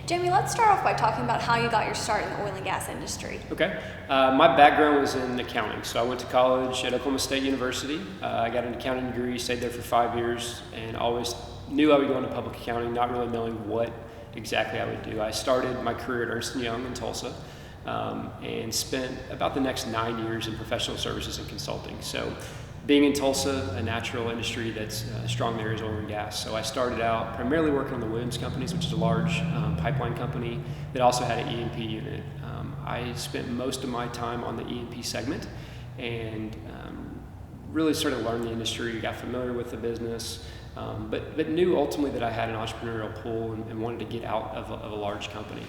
Jamie, let's start off by talking about how you got your start in the oil and gas industry. Okay. My background was in accounting. So I went to college at Oklahoma State University. I got an accounting degree, stayed there for 5 years, and always knew I would go into public accounting, not really knowing what exactly I would do. I started my career at Ernst & Young in Tulsa and spent about the next 9 years in professional services and consulting. So being in Tulsa, a natural industry that's strong there is oil and gas. So I started out primarily working on the Williams Companies, which is a large pipeline company that also had an E&P unit. I spent most of my time on the E&P segment and really started learning the industry, got familiar with the business, but knew ultimately that I had an entrepreneurial pull and wanted to get out of a large company.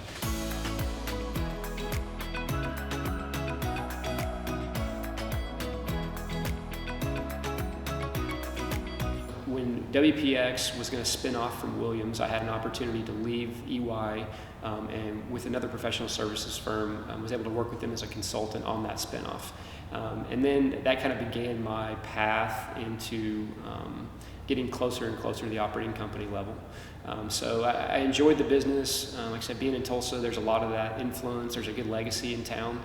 When WPX was going to spin off from Williams, I had an opportunity to leave EY and with another professional services firm, was able to work with them as a consultant on that spinoff. And then that kind of began my path into getting closer and closer to the operating company level. So I enjoyed the business. Like I said, being in Tulsa, there's a lot of that influence. There's a good legacy in town.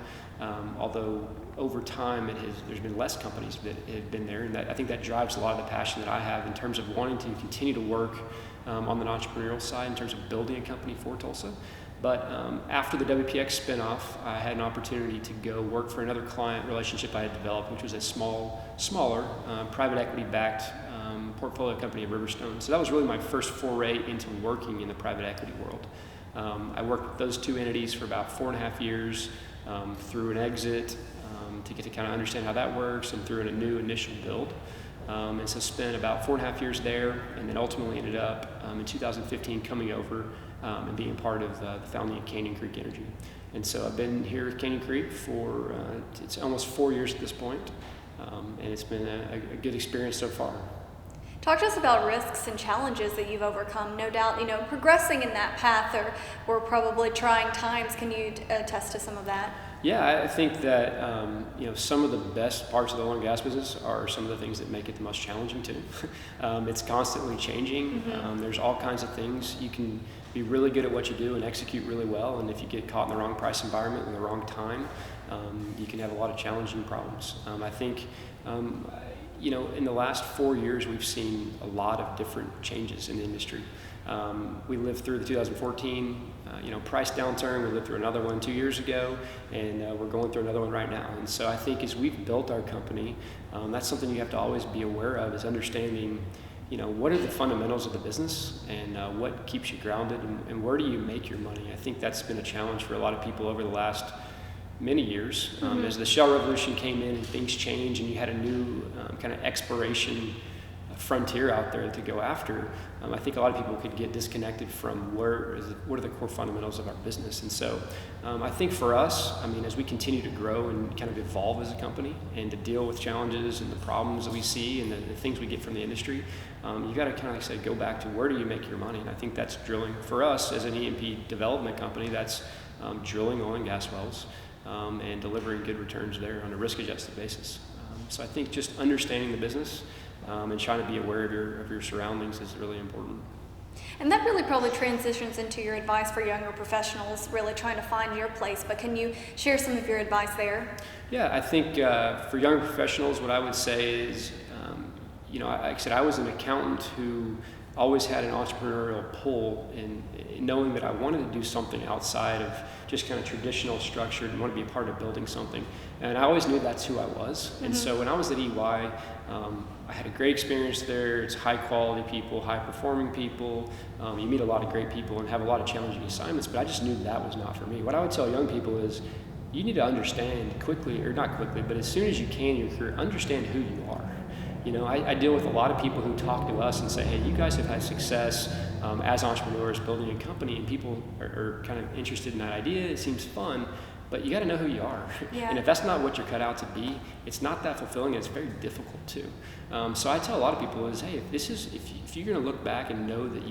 Although over time there's been less companies that have been there, and I think that drives a lot of the passion that I have in terms of wanting to continue to work on the entrepreneurial side in terms of building a company for Tulsa. But after the WPX spinoff, I had an opportunity to go work for another client relationship I had developed, which was a smaller private equity-backed portfolio company of Riverstone. So that was really my first foray into working in the private equity world. I worked with those two entities for about 4.5 years through an exit to get to kind of understand how that works and through a new initial build. And so spent about 4.5 years there, and then ultimately ended up in 2015 coming over and being part of the founding of Canyon Creek Energy. And so I've been here at Canyon Creek for it's almost 4 years at this point, and it's been a good experience so far. Talk to us about risks and challenges that you've overcome. No doubt, progressing in that path were probably trying times. Can you attest to some of that? Yeah, I think that some of the best parts of the oil and gas business are some of the things that make it the most challenging too. It's constantly changing. Mm-hmm. There's all kinds of things. You can be really good at what you do and execute really well, and if you get caught in the wrong price environment in the wrong time, you can have a lot of challenging problems. I think in the last 4 years, we've seen a lot of different changes in the industry. We lived through the 2014 price downturn. We lived through another one 2 years ago, and we're going through another one right now. And so I think as we've built our company, that's something you have to always be aware of, is understanding what are the fundamentals of the business and what keeps you grounded and where do you make your money. I think that's been a challenge for a lot of people over the last many years. Mm-hmm. As the shale revolution came in and things changed and you had a new kind of exploration frontier out there to go after, I think a lot of people could get disconnected from what are the core fundamentals of our business. And so I think for us, as we continue to grow and kind of evolve as a company and to deal with challenges and the problems that we see and the things we get from the industry, you got to kind of like say, go back to where do you make your money? And I think that's drilling. For us as an E&P development company, that's drilling oil and gas wells and delivering good returns there on a risk-adjusted basis. So I think just understanding the business and trying to be aware of your surroundings is really important. And that really probably transitions into your advice for younger professionals, really trying to find your place. But can you share some of your advice there? Yeah, I think for younger professionals, what I would say is, like I said, I was an accountant who always had an entrepreneurial pull in knowing that I wanted to do something outside of just kind of traditional structure and want to be a part of building something. And I always knew that's who I was. Mm-hmm. And so when I was at EY, I had a great experience there. It's high quality people, high performing people. You meet a lot of great people and have a lot of challenging assignments, but I just knew that was not for me. What I would tell young people is you need to understand quickly, or not quickly, but as soon as you can in your career, understand who you are. I deal with a lot of people who talk to us and say, hey, you guys have had success as entrepreneurs building a company, and people are kind of interested in that idea. It seems fun, but you got to know who you are. Yeah. And if that's not what you're cut out to be, it's not that fulfilling, and it's very difficult too. So I tell a lot of people is, hey, if you're going to look back and know that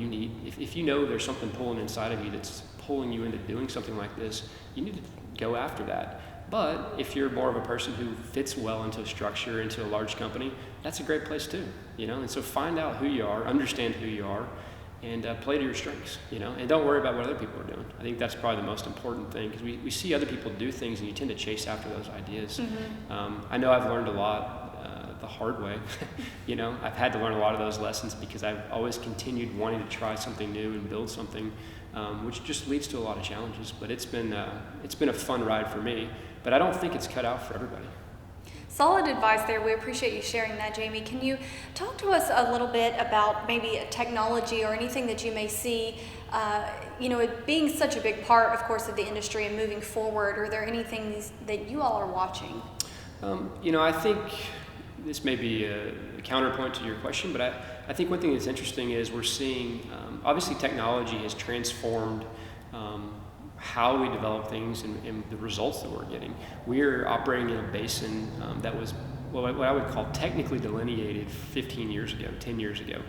if you know there's something pulling inside of you that's pulling you into doing something like this, you need to go after that. But if you're more of a person who fits well into a structure, into a large company, that's a great place too, And so find out who you are, understand who you are, and play to your strengths, and don't worry about what other people are doing. I think that's probably the most important thing, because we see other people do things and you tend to chase after those ideas. I know I've learned a lot the hard way. I've had to learn a lot of those lessons because I've always continued wanting to try something new and build something, which just leads to a lot of challenges. But it's been a fun ride for me, but I don't think it's cut out for everybody. Solid advice there. We appreciate you sharing that, Jamie. Can you talk to us a little bit about maybe a technology or anything that you may see, it being such a big part, of course, of the industry and moving forward? Are there anything that you all are watching? I think this may be a counterpoint to your question, but I think one thing that's interesting is we're seeing, obviously technology has transformed how we develop things and the results that we're getting. We're operating in a basin that was what I would call technically delineated 15 years ago, 10 years ago.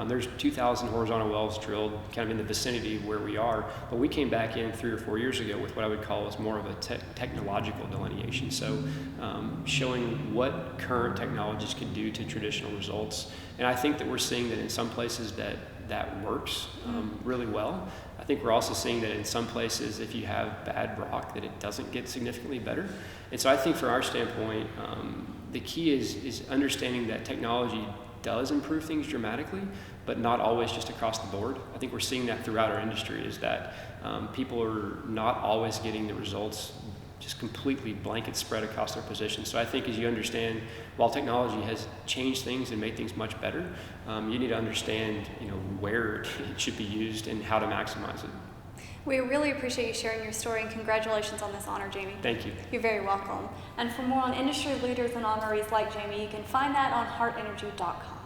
There's 2,000 horizontal wells drilled kind of in the vicinity of where we are, but we came back in 3 or 4 years ago with what I would call as more of a technological delineation. So showing what current technologies can do to traditional results. And I think that we're seeing that in some places that works really well. I think we're also seeing that in some places, if you have bad rock, that it doesn't get significantly better. And so I think from our standpoint, the key is understanding that technology does improve things dramatically, but not always just across the board. I think we're seeing that throughout our industry, is that people are not always getting the results just completely blanket spread across their position. So I think as you understand, while technology has changed things and made things much better, you need to understand, where it should be used and how to maximize it. We really appreciate you sharing your story, and congratulations on this honor, Jamie. Thank you. You're very welcome. And for more on industry leaders and honorees like Jamie, you can find that on heartenergy.com.